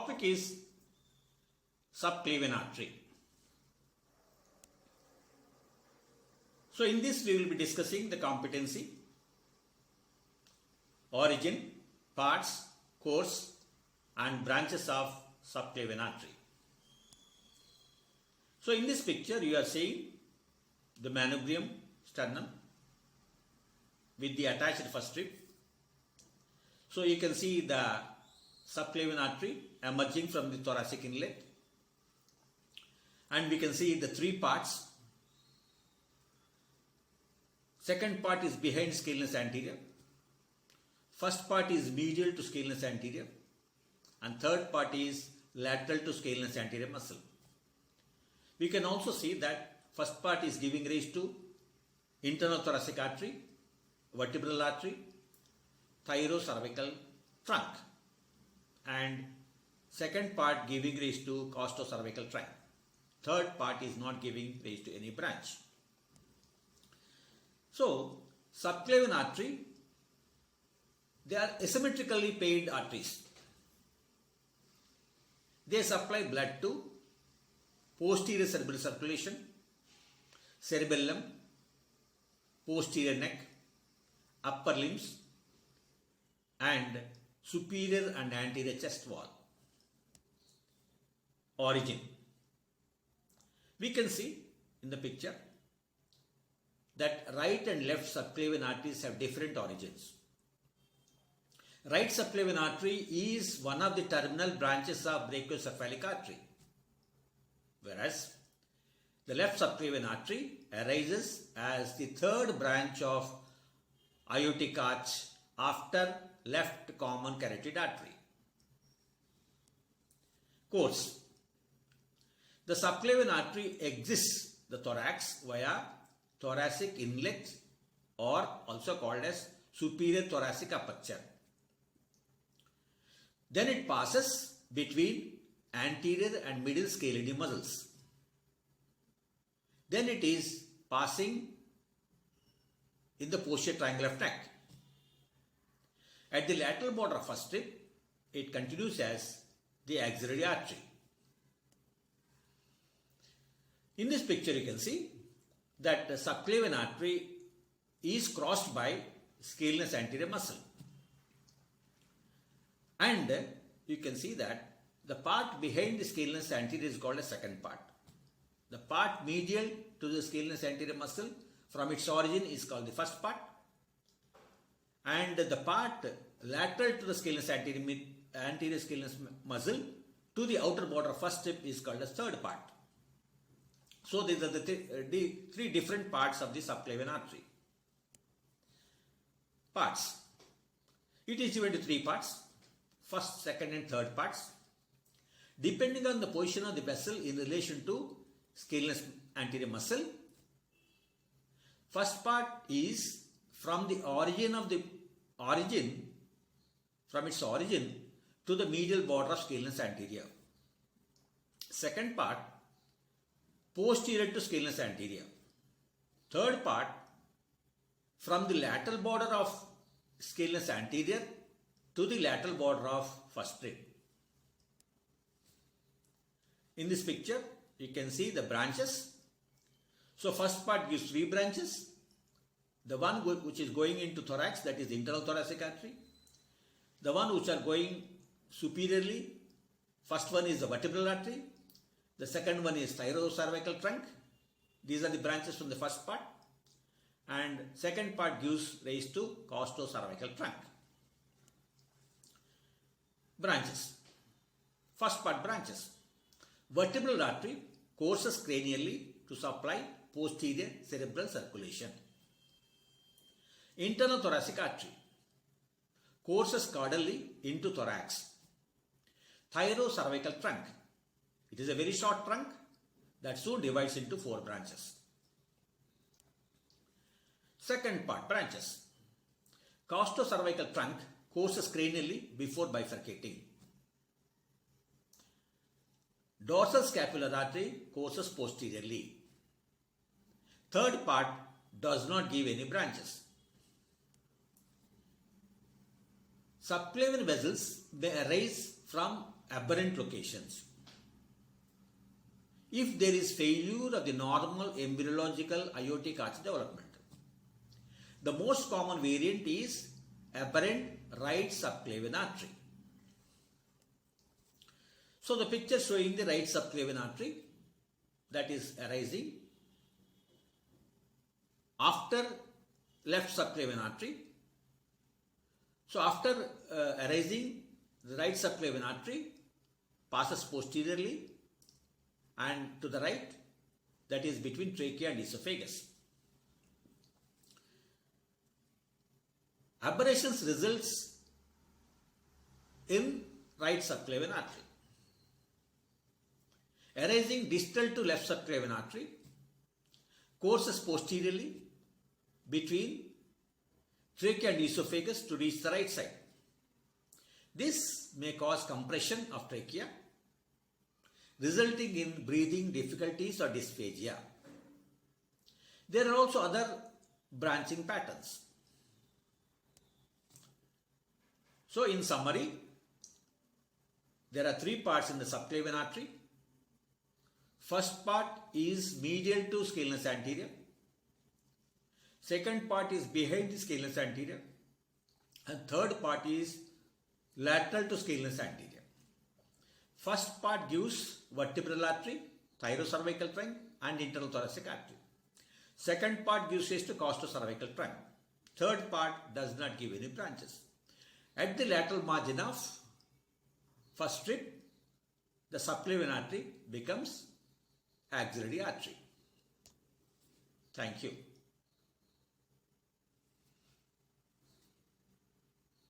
topic is subclavian artery. So in this we will be discussing the competency, origin, parts, course and branches of subclavian artery. So in this picture you are seeing the manubrium sternum with the attached first strip. So you can see the subclavian artery emerging from the thoracic inlet, and we can see the three parts. Second part is behind scalenus anterior, first part is medial to scalenus anterior, and third part is lateral to scalenus anterior muscle. We can also see that first part is giving rise to internal thoracic artery, vertebral artery, thyrocervical trunk, and second part giving rise to costocervical trunk. Third part is not giving rise to any branch. So, subclavian artery, they are asymmetrically paired arteries. They supply blood to posterior cerebral circulation, cerebellum, posterior neck, upper limbs, and superior and anterior chest wall. Origin. We can see in the picture that right and left subclavian arteries have different origins. Right subclavian artery is one of the terminal branches of brachiocephalic artery, whereas the left subclavian artery arises as the third branch of aortic arch after left common carotid artery. Course. The subclavian artery exits the thorax via thoracic inlet, or also called as superior thoracic aperture. Then it passes between anterior and middle scalene muscles. Then it is passing in the posterior triangle of neck. At the lateral border of first strip, it continues as the axillary artery. In this picture you can see that the subclavian artery is crossed by scalenus anterior muscle. And you can see that the part behind the scalenus anterior is called a second part. The part medial to the scalenus anterior muscle from its origin is called the first part. And the part lateral to the scalenus anterior scalenus muscle to the outer border of first strip is called as third part. So these are the three different parts of the subclavian artery. Parts. It is divided into three parts, first, second and third parts, depending on the position of the vessel in relation to scalenus anterior muscle. First part is from its origin to the medial border of scalenus anterior. Second part, posterior to scalenus anterior. Third part, from the lateral border of scalenus anterior to the lateral border of first strip. In this picture, you can see the branches. So first part gives three branches. The one which is going into thorax, that is internal thoracic artery. The one which are going superiorly, first one is the vertebral artery. The second one is thyrocervical trunk. These are the branches from the first part. And second part gives rise to costocervical trunk. Branches. First part, branches. Vertebral artery courses cranially to supply posterior cerebral circulation. Internal thoracic artery courses caudally into thorax. Thyrocervical trunk. It is a very short trunk that soon divides into four branches. Second part, branches. Costocervical trunk courses cranially before bifurcating. Dorsal scapular artery courses posteriorly. Third part does not give any branches. Subclavian vessels may arise from aberrant locations. If there is failure of the normal embryological aortic arch development. The most common variant is aberrant right subclavian artery. So the picture showing the right subclavian artery that is arising after left subclavian artery. So after arising, the right subclavian artery passes posteriorly and to the right, that is between trachea and esophagus. Aberrations results in right subclavian artery. Arising distal to left subclavian artery, courses posteriorly between trachea and esophagus to reach the right side. This may cause compression of trachea, resulting in breathing difficulties or dysphagia. There are also other branching patterns. So in summary, there are three parts in the subclavian artery. First part is medial to scalenus anterior. Second part is behind the scalenus anterior. And third part is lateral to scalenus anterior. First part gives vertebral artery, thyrocervical trunk and internal thoracic artery. Second part gives rise to costocervical trunk. Third part does not give any branches. At the lateral margin of first strip, the subclavian artery becomes axillary artery. Thank you.